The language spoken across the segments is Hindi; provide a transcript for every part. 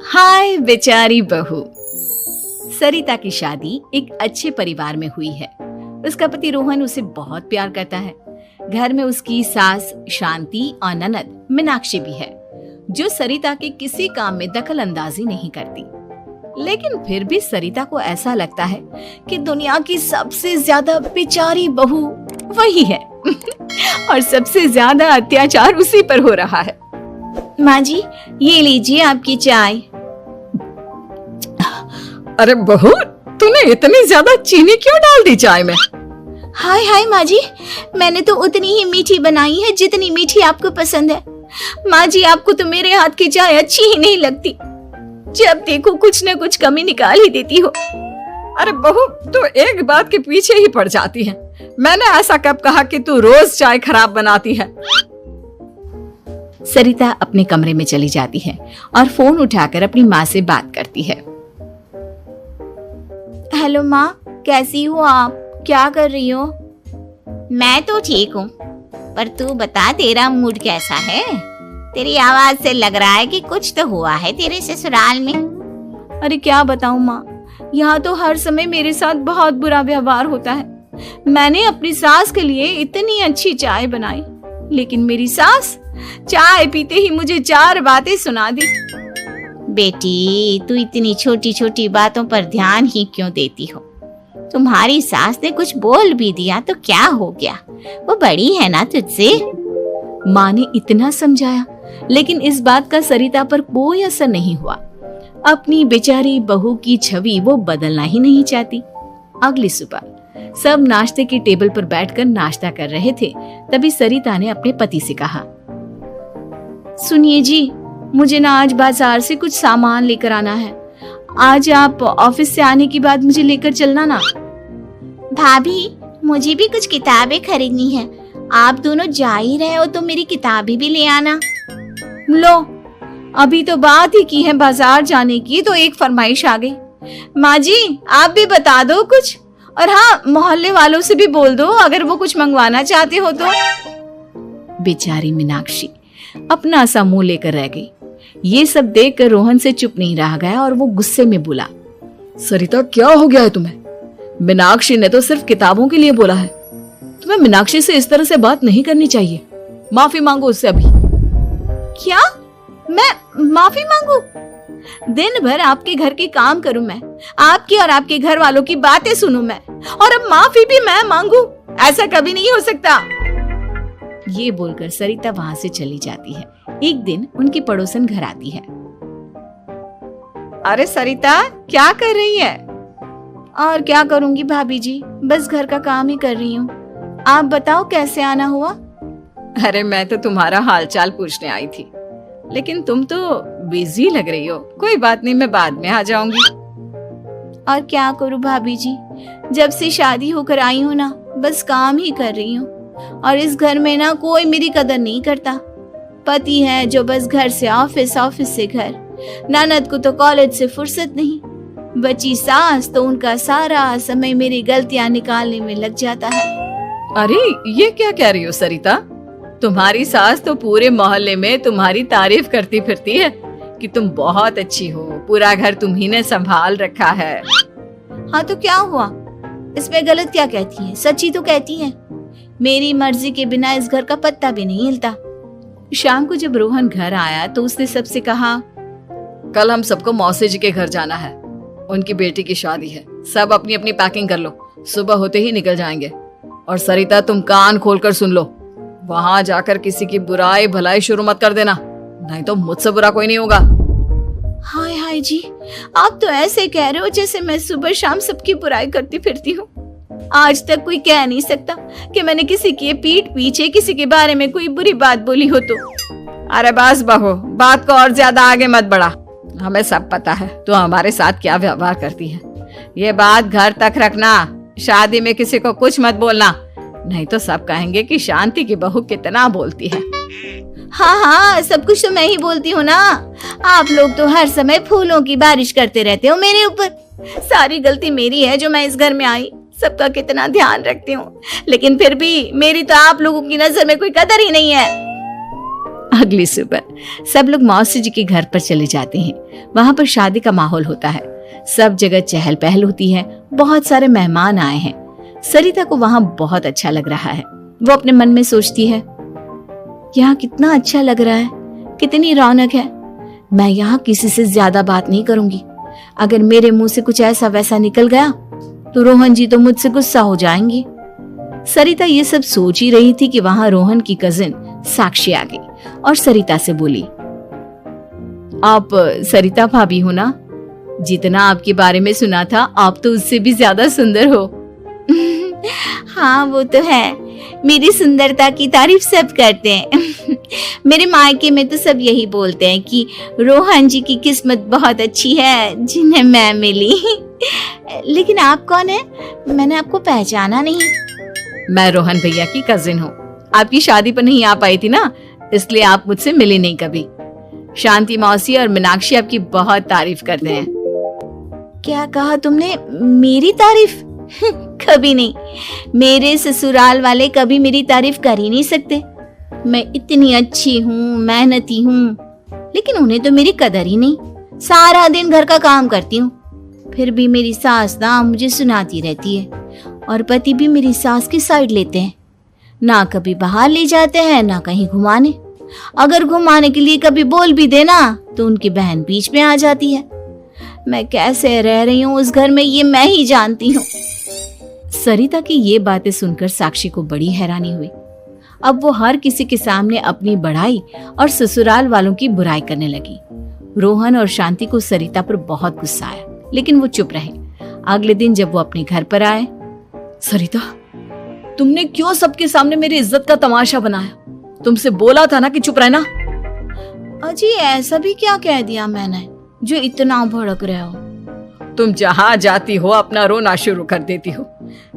हाय बेचारी बहू। सरिता की शादी एक अच्छे परिवार में हुई है। उसका पति रोहन उसे बहुत प्यार करता है। घर में उसकी सास शांति और ननद मीनाक्षी भी है, जो सरिता के किसी काम में दखल अंदाजी नहीं करती। लेकिन फिर भी सरिता को ऐसा लगता है कि दुनिया की सबसे ज्यादा बेचारी बहू वही है और सबसे ज्यादा अत्याचार उसी पर हो रहा है। माँ जी, ये लीजिए आपकी चाय। अरे बहू, तूने इतनी ज्यादा चीनी क्यों डाल दी चाय में? हाय हाय माँ जी, मैंने तो उतनी ही मीठी बनाई है जितनी मीठी आपको पसंद है। माँ जी, आपको तो मेरे हाथ की चाय अच्छी ही नहीं लगती। जब देखो कुछ न कुछ कमी निकाल ही देती हो। अरे बहू, तू एक बात के पीछे ही पड़ जाती है। मैंने ऐसा कब कहा कि तू रोज चाय खराब बनाती है? सरिता अपने कमरे में चली जाती है और फोन उठाकर अपनी माँ से बात करती है। हेलो माँ, कैसी हो आप? क्या कर रही हो? मैं तो ठीक हूँ, पर तू बता, तेरा मूड कैसा है? तेरी आवाज से लग रहा है कि कुछ तो हुआ है तेरे ससुराल में। अरे क्या बताऊँ माँ, यहाँ तो हर समय मेरे साथ बहुत बुरा व्यवहार होता है। मैंने अपनी सास के लिए इतनी अच्छी चाय बनाई, लेकिन मेरी सास चाय पीते ही मुझे 4 बातें सुना दी। बेटी, तू इतनी छोटी छोटी बातों पर ध्यान ही क्यों देती हो? तुम्हारी सास ने कुछ बोल भी दिया तो क्या हो गया? वो बड़ी है ना तुझसे। माँ ने इतना समझाया, लेकिन इस बात का सरिता पर कोई असर नहीं हुआ। अपनी बेचारी बहू की छवि वो बदलना ही नहीं चाहती। अगली सुबह सब नाश्ते के टेबल पर बैठकर नाश्ता कर रहे थे, तभी सरिता ने अपने पति से कहा, सुनिए जी, मुझे ना आज बाजार से कुछ सामान लेकर आना है। आज आप ऑफिस से आने के बाद मुझे लेकर चलना ना। भाभी, मुझे भी कुछ किताबें खरीदनी है। आप दोनों जा ही रहे हो तो मेरी किताबें भी ले आना। लो, अभी तो बात ही की है बाजार जाने की, तो एक फरमाइश आ गई। माँ जी, आप भी बता दो कुछ, और हाँ, मोहल्ले वालों से भी बोल दो अगर वो कुछ मंगवाना चाहते हो तो। बेचारी मीनाक्षी अपना सा मुंह लेकर रह गई। ये सब देखकर रोहन से चुप नहीं रह गया और वो गुस्से में बोला, सरिता, क्या हो गया है तुम्हें? मीनाक्षी ने तो सिर्फ किताबों के लिए बोला है। तुम्हें मीनाक्षी से इस तरह से बात नहीं करनी चाहिए। माफी मांगो उससे अभी। क्या? मैं माफी मांगू? दिन भर आपके घर के काम करूं मैं, आपकी और आपके घर वालों की बातें सुनूं मैं, और अब माफी भी मैं मांगू? ऐसा कभी नहीं हो सकता। ये बोलकर सरिता वहां से चली जाती है। एक दिन उनकी पड़ोसन घर आती है। अरे सरिता, क्या कर रही है? और क्या करूंगी भाभी जी, बस घर का काम ही कर रही हूँ। आप बताओ कैसे आना हुआ? अरे मैं तो तुम्हारा हालचाल पूछने आई थी, लेकिन तुम तो बिजी लग रही हो। कोई बात नहीं, मैं बाद में आ जाऊंगी। और क्या करूं भाभी जी, जब से शादी होकर आई हूँ ना, बस काम ही कर रही हूँ। और इस घर में ना कोई मेरी कदर नहीं करता। पति है जो बस घर से ऑफिस, ऑफिस से घर। ननद को तो कॉलेज से फुर्सत नहीं। बची सास तो उनका सारा समय मेरी गलतियां निकालने में लग जाता है। अरे ये क्या कह रही हो सरिता? तुम्हारी सास तो पूरे मोहल्ले में तुम्हारी तारीफ करती फिरती है कि तुम बहुत अच्छी हो, पूरा घर तुम्ही ने संभाल रखा है। हाँ तो क्या हुआ? इसमें गलत क्या कहती है? सच्ची तो कहती है। मेरी मर्जी के बिना इस घर का पत्ता भी नहीं हिलता। शाम को जब रोहन घर आया तो उसने सबसे कहा, कल हम सबको मौसी जी के घर जाना है। उनकी बेटी की शादी है। सब अपनी अपनी पैकिंग कर लो, सुबह होते ही निकल जाएंगे। और सरिता, तुम कान खोलकर सुन लो, वहां जाकर किसी की बुराई भलाई शुरू मत कर देना, नहीं तो मुझसे बुरा कोई नहीं होगा। हाय हाय जी, आप तो ऐसे कह रहे हो जैसे मैं सुबह शाम सबकी बुराई करती फिरती हूँ। आज तक कोई कह नहीं सकता कि मैंने किसी के पीठ पीछे किसी के बारे में कोई बुरी बात बोली हो तो। अरे बस बहू, बात को और ज्यादा आगे मत बढ़ा। हमें सब पता है तू हमारे साथ क्या व्यवहार करती है। ये बात घर तक रखना, शादी में किसी को कुछ मत बोलना, नहीं तो सब कहेंगे कि शांति की बहू कितना बोलती है। हाँ हाँ, सब कुछ तो मैं ही बोलती हूँ ना। आप लोग तो हर समय फूलों की बारिश करते रहते हो मेरे ऊपर। सारी गलती मेरी है जो मैं इस घर में आई। सबका कितना ध्यान रखती हूँ, लेकिन फिर भी मेरी तो आप लोगों की नजर में कोई कदर ही नहीं है। अगली सुबह सब लोग मौसी जी के घर पर चले जाते हैं। वहां पर शादी का माहौल होता है, सब जगह चहल पहल होती है, बहुत सारे मेहमान आए हैं। सरिता को वहां बहुत अच्छा लग रहा है। वो अपने मन में सोचती है, यहाँ कितना अच्छा लग रहा है, कितनी रौनक है। मैं यहाँ किसी से ज्यादा बात नहीं करूंगी। अगर मेरे मुंह से कुछ ऐसा वैसा निकल गया तो रोहन जी तो मुझसे गुस्सा हो जाएंगी। सरिता ये सब सोच ही रही थी कि वहां रोहन की कजिन साक्षी आ गई और सरिता से बोली, आप सरिता भाभी हो ना? जितना आपके बारे में सुना था, आप तो उससे भी ज्यादा सुंदर हो। हाँ वो तो है, मेरी सुंदरता की तारीफ सब करते हैं। मेरे मायके में तो सब यही बोलते हैं कि रोहन जी की किस्मत बहुत अच्छी है जिन्हें मैं मिली। लेकिन आप कौन है? मैंने आपको पहचाना नहीं। मैं रोहन भैया की कजिन हूँ। आपकी शादी पर नहीं आ पाई थी ना, इसलिए आप मुझसे मिली नहीं कभी। शांति मौसी और मीनाक्षी आपकी बहुत तारीफ करते हैं। क्या कहा तुमने? मेरी तारीफ? कभी नहीं। मेरे ससुराल वाले कभी मेरी तारीफ कर ही नहीं सकते। मैं इतनी अच्छी हूँ, मेहनती हूँ, लेकिन उन्हें तो मेरी कदर ही नहीं। सारा दिन घर का काम करती हूँ, फिर भी मेरी सास ना मुझे सुनाती रहती है, और पति भी मेरी सास की साइड लेते हैं। ना कभी बाहर ले जाते हैं, ना कहीं घुमाने। अगर घुमाने के लिए कभी बोल भी देना तो उनकी बहन बीच में आ जाती है। मैं कैसे रह रही हूँ उस घर में, ये मैं ही जानती हूँ। सरिता की ये बातें सुनकर साक्षी को बड़ी हैरानी हुई। अब वो हर किसी के सामने अपनी बढ़ाई और ससुराल वालों की बुराई करने लगी। रोहन और शांति को सरिता पर बहुत गुस्सा आया, लेकिन वो चुप रहे। अगले दिन जब वो अपने घर पर आए, सरिता, तुमने क्यों सबके सामने मेरी इज्जत का तमाशा बनाया? तुमसे बोला था ना कि चुप रहना। अजी ऐसा भी क्या कह दिया मैंने जो इतना भड़क रहे हो? तुम जहाँ जाती हो अपना रोना शुरू कर देती हो,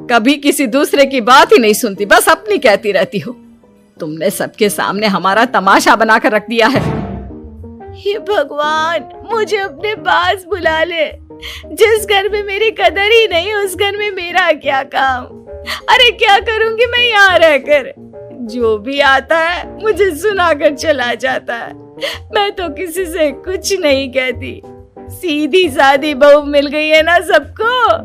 कभी किसी दूसरे की बात ही नहीं सुनती, बस अपनी कहती रहती हो। तुमने सबके सामने हमारा तमाशा बनाकर रख दिया है। हे भगवान, मुझे अपने पास बुला ले। जिस घर में मेरी कदर ही नहीं, उस घर में मेरा क्या काम? अरे क्या करूंगी मैं यहाँ रहकर? जो भी आता है मुझे सुनाकर चला जाता है। मैं तो किसी से कुछ नहीं कहती। सीधी सादी बहू मिल गई है ना सबको,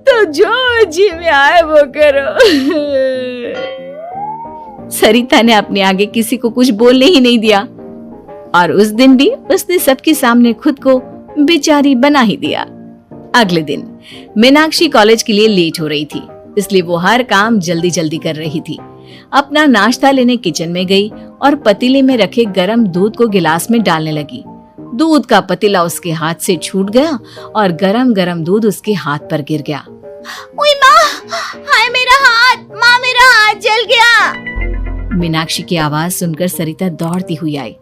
तो जो जी में आए वो करो। सरिता ने अपने आगे किसी को कुछ बोलने ही नहीं दिया, और उस दिन भी उसने सबके सामने खुद को बेचारी बना ही दिया। अगले दिन मीनाक्षी कॉलेज के लिए लेट हो रही थी, इसलिए वो हर काम जल्दी जल्दी कर रही थी। अपना नाश्ता लेने किचन में गई और पतीले में रखे गरम दूध को गिलास में डालने लगी। दूध का पतीला उसके हाथ से छूट गया और गरम गरम दूध उसके हाथ पर गिर गया। ओए माँ, हाय मेरा हाथ, माँ मेरा हाथ जल गया। मीनाक्षी की आवाज सुनकर सरिता दौड़ती हुई आई।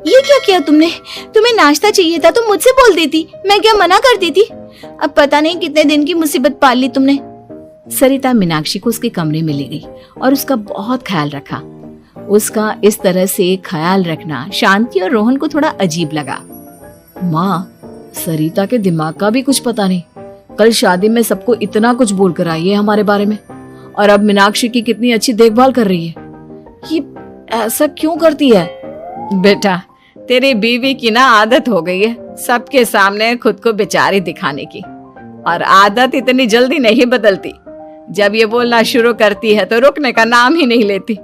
ये क्या किया तुमने? तुम्हें नाश्ता चाहिए था तो मुझसे बोल देती, मैं क्या मना कर देती? अब पता नहीं कितने दिन की मुसीबत पाल ली तुमने। सरिता मीनाक्षी को उसके कमरे में ले गई और उसका बहुत ख्याल रखा। उसका इस तरह से ख्याल रखना शांति और रोहन को थोड़ा अजीब लगा। माँ, सरिता के दिमाग का भी कुछ पता नहीं। कल शादी में सबको इतना कुछ बोल कर आई है हमारे बारे में, और अब मीनाक्षी की कितनी अच्छी देखभाल कर रही है। ये ऐसा क्यों करती है? बेटा, तेरी बीवी की ना आदत हो गई है सबके सामने खुद को बेचारी दिखाने की, और आदत इतनी जल्दी नहीं बदलती। जब ये बोलना शुरू करती है तो रुकने का नाम ही नहीं लेती,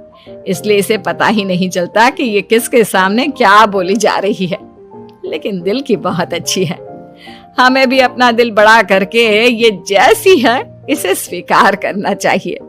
इसलिए इसे पता ही नहीं चलता कि ये किसके सामने क्या बोली जा रही है। लेकिन दिल की बहुत अच्छी है। हमें भी अपना दिल बड़ा करके ये जैसी है इसे स्वीकार करना चाहिए।